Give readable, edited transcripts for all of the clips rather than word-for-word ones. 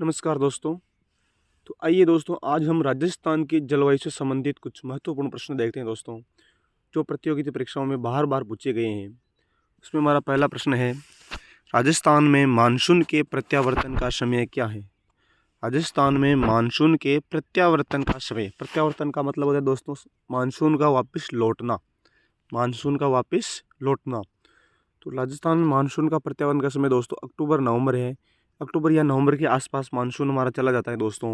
नमस्कार दोस्तों। तो आइए दोस्तों, आज हम राजस्थान की जलवायु से संबंधित कुछ महत्वपूर्ण प्रश्न देखते हैं दोस्तों, जो प्रतियोगिता परीक्षाओं में बार बार पूछे गए हैं। उसमें हमारा पहला प्रश्न है, राजस्थान में मानसून के प्रत्यावर्तन का समय क्या है? राजस्थान में मानसून के प्रत्यावर्तन का समय, प्रत्यावर्तन का मतलब होता है दोस्तों मानसून का वापस लौटना, मानसून का वापस लौटना। तो राजस्थान में मानसून का प्रत्यावर्तन का समय दोस्तों अक्टूबर नवंबर है। अक्टूबर या नवंबर के आसपास मानसून हमारा चला जाता है दोस्तों।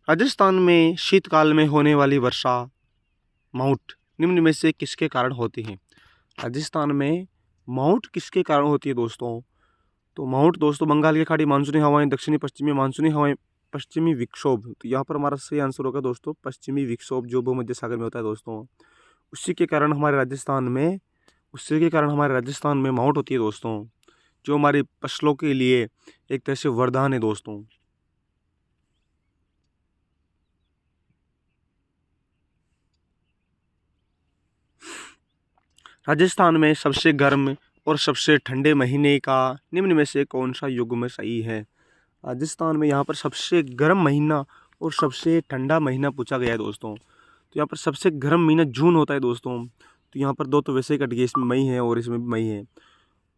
राजस्थान में शीतकाल में होने वाली वर्षा माउंट निम्न में से किसके कारण होती है? राजस्थान में माउंट किसके कारण होती है दोस्तों? तो माउंट दोस्तों बंगाल की खाड़ी, मानसूनी हवाएं, दक्षिणी पश्चिमी मानसूनी हवाएं, पश्चिमी विक्षोभ। तो यहाँ पर हमारा सही आंसर होगा दोस्तों पश्चिमी विक्षोभ, जो भूमध्य सागर में होता है दोस्तों। उसी के कारण हमारे राजस्थान में उसी के कारण हमारे राजस्थान में माउंट होती है दोस्तों, जो हमारी फसलों के लिए एक तरह से वरदान है दोस्तों। राजस्थान में सबसे गर्म और सबसे ठंडे महीने का निम्न में से कौन सा युग्म सही है? राजस्थान में यहाँ पर सबसे गर्म महीना और सबसे ठंडा महीना पूछा गया है दोस्तों। तो यहाँ पर सबसे गर्म महीना जून होता है दोस्तों। तो यहाँ पर दो तो वैसे ही कट गए, इसमें मई है और इसमें भी मई है।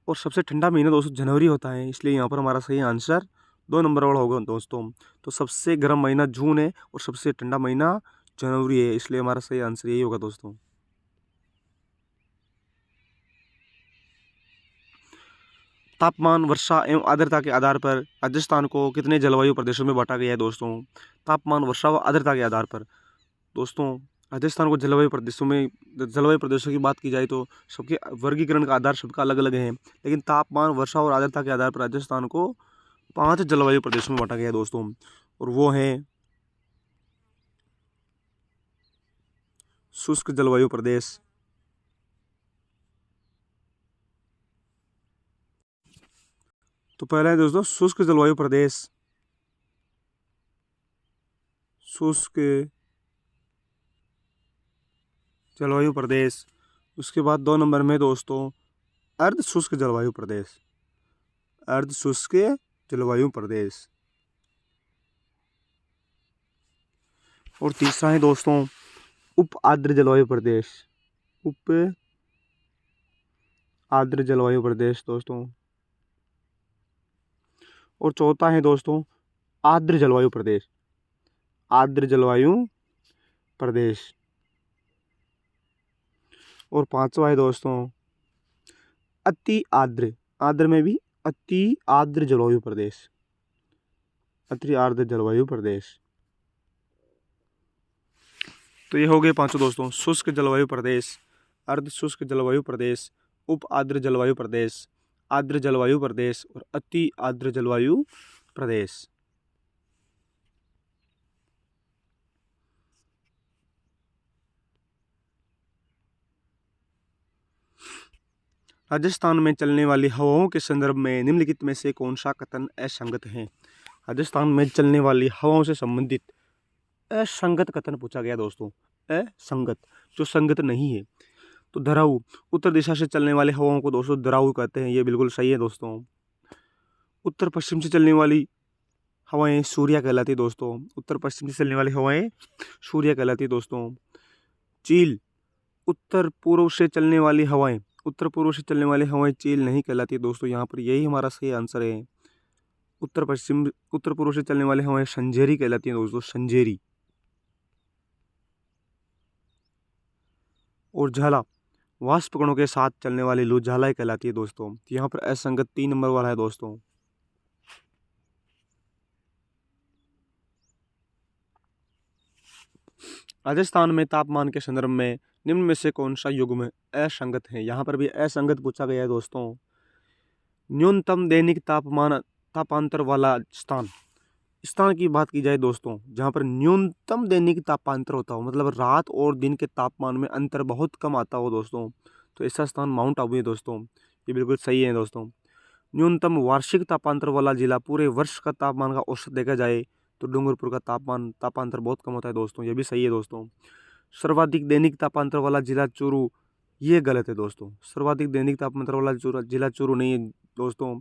और सबसे ठंडा महीना दोस्तों जनवरी होता है, इसलिए यहाँ पर हमारा सही आंसर 2 नंबर वाला होगा दोस्तों। तो सबसे गर्म महीना जून है और सबसे ठंडा महीना जनवरी है, इसलिए हमारा सही आंसर यही होगा दोस्तों। तापमान, वर्षा एवं आर्द्रता के आधार पर राजस्थान को कितने जलवायु प्रदेशों में बांटा गया है दोस्तों? तापमान, वर्षा व आर्द्रता के आधार पर दोस्तों राजस्थान को जलवायु प्रदेशों की बात की जाए तो सबके वर्गीकरण का आधार सबका अलग अलग है, लेकिन तापमान, वर्षा और आर्द्रता के आधार पर राजस्थान को 5 जलवायु प्रदेशों में बांटा गया है दोस्तों। और वो है शुष्क जलवायु प्रदेश, तो पहला है दोस्तों शुष्क जलवायु प्रदेश, शुष्क जलवायु प्रदेश। उसके बाद 2 नंबर में दोस्तों अर्ध शुष्क जलवायु प्रदेश, अर्ध शुष्क जलवायु प्रदेश। और तीसरा है दोस्तों उप आर्द्र जलवायु प्रदेश, उप आर्द्र जलवायु प्रदेश दोस्तों। और चौथा है दोस्तों आर्द्र जलवायु प्रदेश, आर्द्र जलवायु प्रदेश। और पांचवा है दोस्तों अति आर्द्र, आर्द्र में भी अति आर्द्र जलवायु प्रदेश, अति आर्द्र जलवायु प्रदेश। तो ये हो गए पांचों दोस्तों, शुष्क जलवायु प्रदेश, अर्ध शुष्क जलवायु प्रदेश, उप आर्द्र जलवायु प्रदेश, आर्द्र जलवायु प्रदेश और अति आर्द्र जलवायु प्रदेश। राजस्थान में चलने वाली हवाओं के संदर्भ में निम्नलिखित में से कौन सा कथन असंगत है? राजस्थान में चलने वाली हवाओं से संबंधित असंगत कथन पूछा गया दोस्तों, असंगत, जो संगत नहीं है। तो दराऊ, उत्तर दिशा से चलने वाली हवाओं को दोस्तों दराऊ कहते हैं, ये बिल्कुल सही है दोस्तों। उत्तर पश्चिम से चलने वाली हवाएं सूर्या कहलाती है दोस्तों, उत्तर पश्चिम से चलने वाली हवाएं सूर्या कहलाती है दोस्तों। चील, उत्तर पूर्व से चलने वाली हवाएं, उत्तर पूर्व से चलने वाली हवाएं चील नहीं कहलाती दोस्तों, यहाँ पर यही हमारा सही आंसर है। उत्तर पूर्व से चलने वाली हवाएं संजेरी कहलाती हैं दोस्तों, संजेरी। और झाला, वाष्प कणों के साथ चलने वाली लू झाला कहलाती है दोस्तों। यहाँ पर असंगत 3 नंबर वाला है दोस्तों। राजस्थान में तापमान के संदर्भ में निम्न में से कौन सा युग्म असंगत है? यहाँ पर भी असंगत पूछा गया है दोस्तों। न्यूनतम दैनिक तापांतर वाला स्थान, स्थान की बात की जाए दोस्तों जहाँ पर न्यूनतम दैनिक तापांतर होता हो, मतलब रात और दिन के तापमान में अंतर बहुत कम आता हो दोस्तों, तो ऐसा स्थान माउंट आबू है दोस्तों, ये बिल्कुल सही है दोस्तों। न्यूनतम वार्षिक तापांतर वाला जिला, पूरे वर्ष का तापमान का औसत देखा जाए तो डूंगरपुर का तापांतर बहुत कम होता है दोस्तों, ये भी सही है दोस्तों। सर्वाधिक दैनिक तापांतर वाला जिला चूरू, ये गलत है दोस्तों। सर्वाधिक दैनिक तापमात्रा वाला जिला चूरू नहीं है दोस्तों,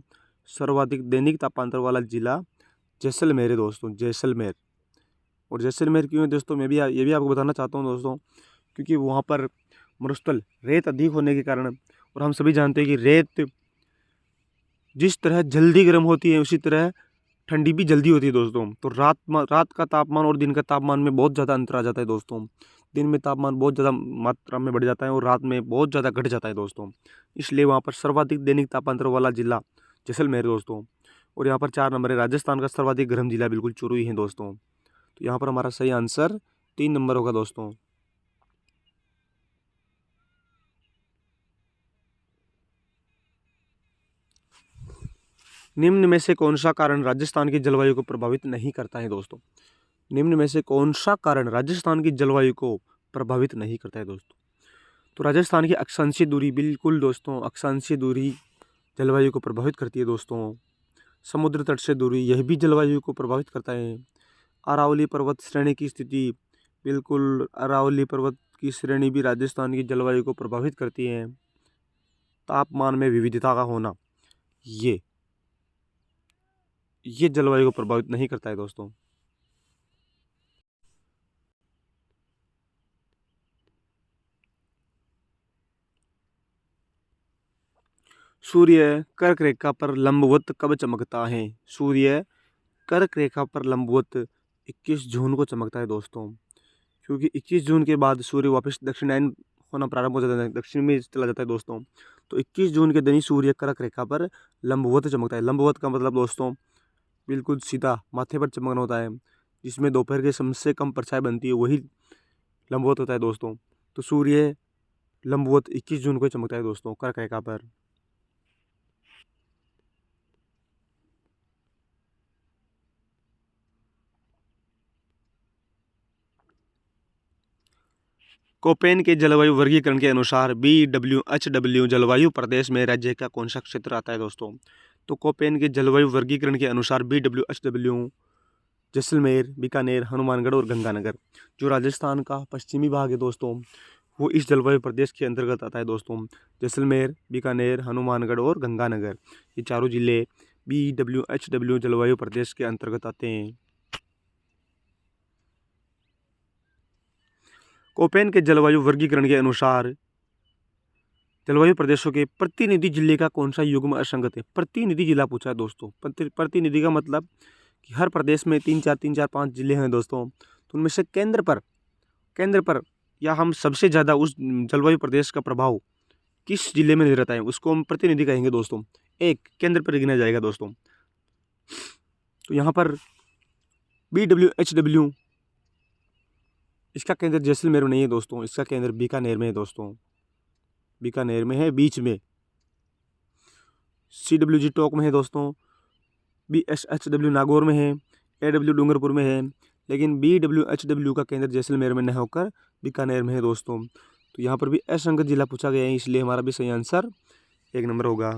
सर्वाधिक दैनिक तापमात्रा वाला जिला जैसलमेर है दोस्तों, जैसलमेर। और जैसलमेर क्यों है दोस्तों, मैं भी ये भी आपको बताना चाहता हूँ दोस्तों, क्योंकि वहाँ पर मरुस्थल रेत अधिक होने के कारण, और हम सभी जानते हैं कि रेत जिस तरह जल्दी गर्म होती है उसी तरह ठंडी भी जल्दी होती है दोस्तों। तो रात का तापमान और दिन का तापमान में बहुत ज़्यादा अंतर आ जाता है दोस्तों। दिन में तापमान बहुत ज़्यादा मात्रा में बढ़ जाता है और रात में बहुत ज़्यादा घट जाता है दोस्तों। इसलिए वहाँ पर सर्वाधिक दैनिक तापमात्रा वाला जिला जैसलमेर है दोस्तों। और यहाँ पर 4 नंबर है, राजस्थान का सर्वाधिक गर्म जिला बिल्कुल चूरू ही है दोस्तों। तो यहाँ पर हमारा सही आंसर 3 नंबर होगा दोस्तों। निम्न में से कौन सा कारण राजस्थान की जलवायु को प्रभावित नहीं करता है दोस्तों? निम्न में से कौन सा कारण राजस्थान की जलवायु को प्रभावित नहीं करता है दोस्तों? तो राजस्थान की अक्षांशीय दूरी, बिल्कुल दोस्तों, अक्षांशीय दूरी जलवायु को प्रभावित करती है दोस्तों। समुद्र तट से दूरी, यह भी जलवायु को प्रभावित करता है। अरावली पर्वत श्रेणी की स्थिति, बिल्कुल अरावली पर्वत की श्रेणी भी राजस्थान की जलवायु को प्रभावित करती है। तापमान में विविधता का होना, ये जलवायु को प्रभावित नहीं करता है दोस्तों। सूर्य कर्क रेखा पर लंबवत कब चमकता है? सूर्य कर्क रेखा पर लंबवत 21 जून को चमकता है दोस्तों, क्योंकि 21 जून के बाद सूर्य वापस दक्षिणायन होना प्रारंभ हो जाता है, दक्षिण में चला जाता है दोस्तों। तो 21 जून के दिन ही सूर्य कर्क रेखा पर लंबवत चमकता है। लंबवत का मतलब दोस्तों बिल्कुल सीधा माथे पर चमकना होता है, जिसमें दोपहर के सबसे कम परछाई बनती है, वही लंबवत होता है दोस्तों। तो सूर्य लंबवत 21 जून को चमकता है दोस्तों कर्क रेखा पर। कोपेन के जलवायु वर्गीकरण के अनुसार BWHW जलवायु प्रदेश में राज्य का कौन सा क्षेत्र आता है दोस्तों? तो कोपेन के जलवायु वर्गीकरण के अनुसार BWHW जैसलमेर, बीकानेर, हनुमानगढ़ और गंगानगर, जो राजस्थान का पश्चिमी भाग है दोस्तों, वो इस जलवायु प्रदेश के अंतर्गत आता है दोस्तों। जैसलमेर, बीकानेर, हनुमानगढ़ और गंगानगर, ये चारों जिले BWHW जलवायु प्रदेश के अंतर्गत आते हैं। कोपेन के जलवायु वर्गीकरण के अनुसार जलवायु प्रदेशों के प्रतिनिधि जिले का कौन सा युग्म असंगत है? प्रतिनिधि जिला पूछा है दोस्तों। प्रतिनिधि का मतलब कि हर प्रदेश में 3-4 जिले हैं दोस्तों, तो उनमें से केंद्र पर या हम सबसे ज़्यादा उस जलवायु प्रदेश का प्रभाव किस जिले में रहता है, उसको हम प्रतिनिधि कहेंगे दोस्तों। एक केंद्र पर गिना जाएगा दोस्तों। तो यहाँ पर BWHW, इसका केंद्र जैसलमेर में नहीं है दोस्तों, इसका केंद्र बीकानेर में है दोस्तों, बीकानेर में है, बीच में। CWG टोंक में है दोस्तों, BSHW नागौर में है, AW डूंगरपुर में है, लेकिन BWHW का केंद्र जैसलमेर में न होकर बीकानेर में है दोस्तों। तो यहाँ पर भी असंगत जिला पूछा गया है, इसलिए हमारा भी सही आंसर 1 नंबर होगा।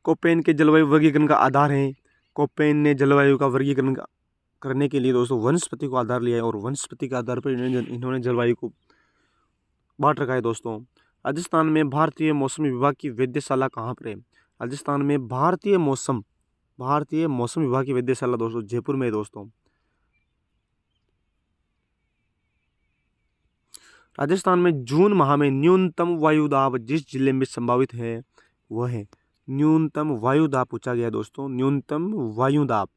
कोपेन के जलवायु वर्गीकरण का आधार है, कोपेन ने जलवायु का वर्गीकरण करने के लिए दोस्तों वनस्पति को आधार लिया है, और वनस्पति के आधार पर इन्होंने जलवायु को बांट रखा है दोस्तों। राजस्थान में भारतीय मौसम विभाग की वेधशाला कहाँ पर है? राजस्थान में भारतीय मौसम विभाग की वेधशाला दोस्तों जयपुर में है दोस्तों। राजस्थान में जून माह में न्यूनतम वायुदाब जिस जिले में संभावित है वह है, न्यूनतम वायुदाब पूछा गया दोस्तों, न्यूनतम वायुदाब।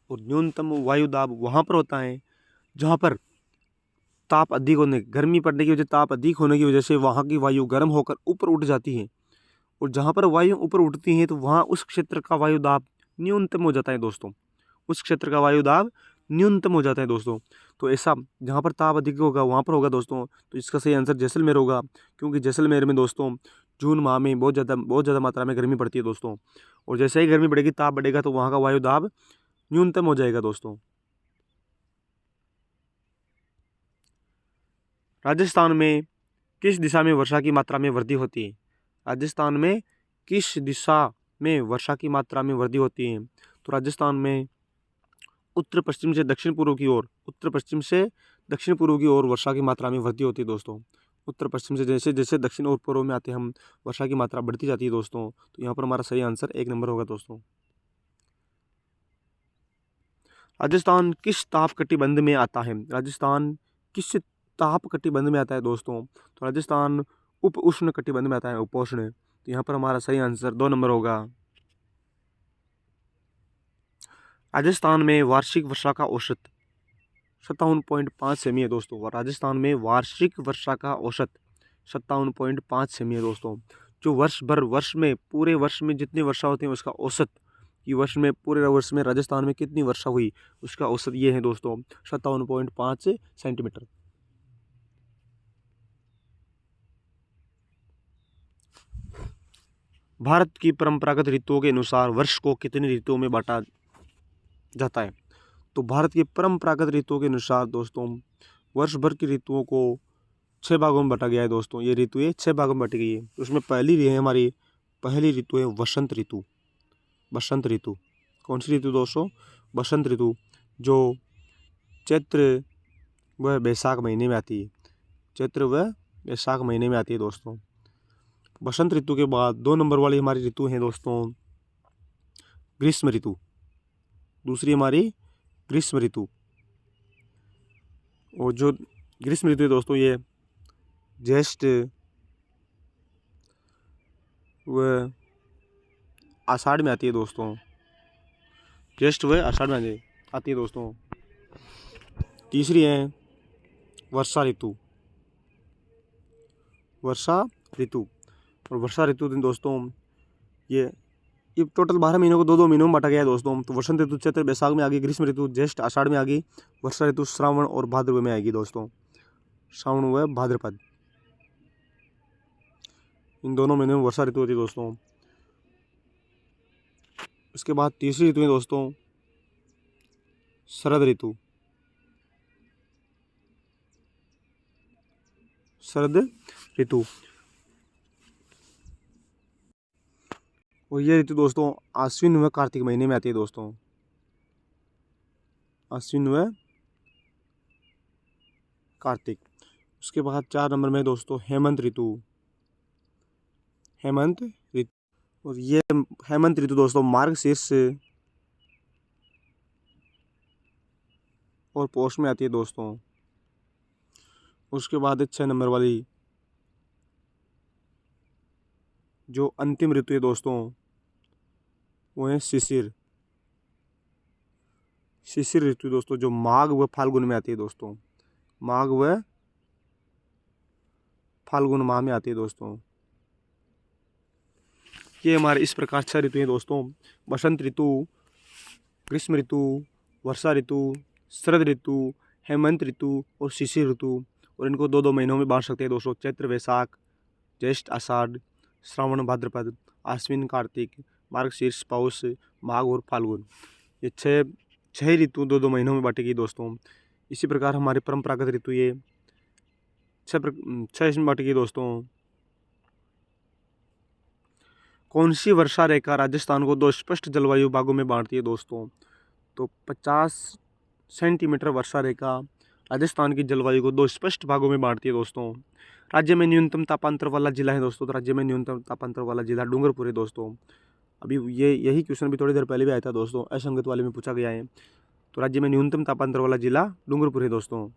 और न्यूनतम वायुदाब वहाँ पर होता है जहाँ पर ताप अधिक होने, गर्मी पड़ने की वजह, ताप अधिक होने की वजह से वहाँ की वायु गर्म होकर ऊपर उठ जाती है, और जहाँ पर वायु ऊपर उठती है तो वहाँ उस क्षेत्र का वायुदाब न्यूनतम हो जाता है दोस्तों, उस क्षेत्र का वायुदाब न्यूनतम हो जाता है दोस्तों। तो ऐसा जहाँ पर ताप अधिक होगा वहाँ पर होगा दोस्तों। तो इसका सही आंसर जैसलमेर होगा, क्योंकि जैसलमेर में दोस्तों जून माह में बहुत ज़्यादा मात्रा में गर्मी पड़ती है दोस्तों, और जैसे ही गर्मी बढ़ेगी, ताप बढ़ेगा, तो वहाँ का वायुदाब न्यूनतम हो जाएगा दोस्तों। राजस्थान में किस दिशा में वर्षा की मात्रा में वृद्धि होती है? राजस्थान में किस दिशा में वर्षा की मात्रा में वृद्धि होती है? तो राजस्थान में उत्तर पश्चिम से दक्षिण पूर्व की ओर, उत्तर पश्चिम से दक्षिण पूर्व की ओर वर्षा की मात्रा में वृद्धि होती है दोस्तों। उत्तर पश्चिम से जैसे जैसे दक्षिण और पूर्व में आते हैं हम, वर्षा की मात्रा बढ़ती जाती है दोस्तों। तो यहाँ पर हमारा सही आंसर 1 नंबर होगा दोस्तों। राजस्थान किस ताप कटिबंध में आता है? राजस्थान किस ताप कटिबंध में आता है दोस्तों? तो राजस्थान उप उष्ण कटिबंध में आता है, उपोष्ण। तो यहाँ पर हमारा सही आंसर 2 नंबर होगा। राजस्थान में वार्षिक वर्षा का औसत 57.5 सेमी है दोस्तों। राजस्थान में वार्षिक वर्षा का औसत 57.5 सेमी है दोस्तों। जो वर्ष में पूरे वर्ष में जितनी वर्षा होती है उसका औसत, कि वर्ष में पूरे वर्ष में राजस्थान में कितनी वर्षा हुई उसका औसत ये है दोस्तों 57.5 सेंटीमीटर। भारत की परंपरागत ऋतुओं के अनुसार वर्ष को कितनी ऋतुओं में बांटा जाता है? तो भारत की परंपरागत ऋतुओं के अनुसार दोस्तों वर्ष भर की ऋतुओं को 6 भागों में बांटा गया है दोस्तों। ये ऋतुएं 6 भागों में बांटी गई है। उसमें पहली ऋतु है वसंत ऋतु। बसंत ऋतु कौन सी ऋतु दोस्तों? बसंत ऋतु, जो चैत्र व बैसाख महीने में आती है। चैत्र व बैसाख महीने में आती है दोस्तों। बसंत ऋतु के बाद 2 नंबर वाली हमारी ऋतु है दोस्तों ग्रीष्म ऋतु। दूसरी हमारी ग्रीष्म ऋतु। और जो ग्रीष्म ऋतु है दोस्तों ये ज्येष्ठ व आषाढ़ में आती है दोस्तों। ज्येष्ठ व आषाढ़ में आती है दोस्तों। तीसरी है वर्षा ऋतु। वर्षा ऋतु और वर्षा ऋतु दिन दोस्तों ये टोटल 12 महीनों को 2-2 महीनों में बांटा गया है दोस्तों। तो वसंत ऋतु चैत्र बैसाख में आ गई, ग्रीष्म ऋतु ज्येष्ठ आषाढ़ में आ गई, वर्षा ऋतु श्रावण और भाद्रपद में आएगी दोस्तों। श्रावण व भाद्रपद, इन दोनों महीनों में वर्षा ऋतु होती है दोस्तों। इसके बाद तीसरी ऋतु है दोस्तों शरद ऋतु। शरद ऋतु और ये ऋतु दोस्तों आश्विन व कार्तिक महीने में आती है दोस्तों। आश्विन व कार्तिक। उसके बाद 4 नंबर में दोस्तों हेमंत ऋतु। हेमंत ऋतु और ये हेमंत ऋतु दोस्तों मार्गशीर्ष और पौष में आती है दोस्तों। उसके बाद 6 नंबर वाली जो अंतिम ऋतु है दोस्तों वो है शिशिर। शिशिर ऋतु दोस्तों जो माघ व फाल्गुन में आती है दोस्तों। माघ व फाल्गुन माह में आती है दोस्तों। ये हमारे इस प्रकार 6 ऋतु हैं दोस्तों। बसंत ऋतु, ग्रीष्म ऋतु, वर्षा ऋतु, शरद ऋतु, हेमंत ऋतु और शिशिर ऋतु। और इनको 2-2 महीनों में बांट सकते हैं दोस्तों। चैत्र वैशाख, ज्येष्ठ आषाढ़, श्रावण भाद्रपद, आश्विन कार्तिक, मार्गशीर्ष पौष, माघ और फाल्गुन। ये 6 ऋतु 2-2 महीनों में बांटी गई दोस्तों। इसी प्रकार हमारी परंपरागत ऋतु ये 6 इसमें बांटी गई दोस्तों। कौन सी वर्षा रेखा राजस्थान को 2 स्पष्ट जलवायु भागों में बांटती है दोस्तों? तो 50 सेंटीमीटर वर्षा रेखा राजस्थान की जलवायु को 2 स्पष्ट भागों में बांटती है दोस्तों। राज्य में न्यूनतम तापांतर वाला जिला है दोस्तों। तो राज्य में न्यूनतम तापांतर वाला जिला डूंगरपुर है दोस्तों। अभी यही क्वेश्चन भी थोड़ी देर पहले भी आया था दोस्तों, असंगत वाले में पूछा गया है। तो राज्य में न्यूनतम तापांतर वाला जिला डूंगरपुर है दोस्तों।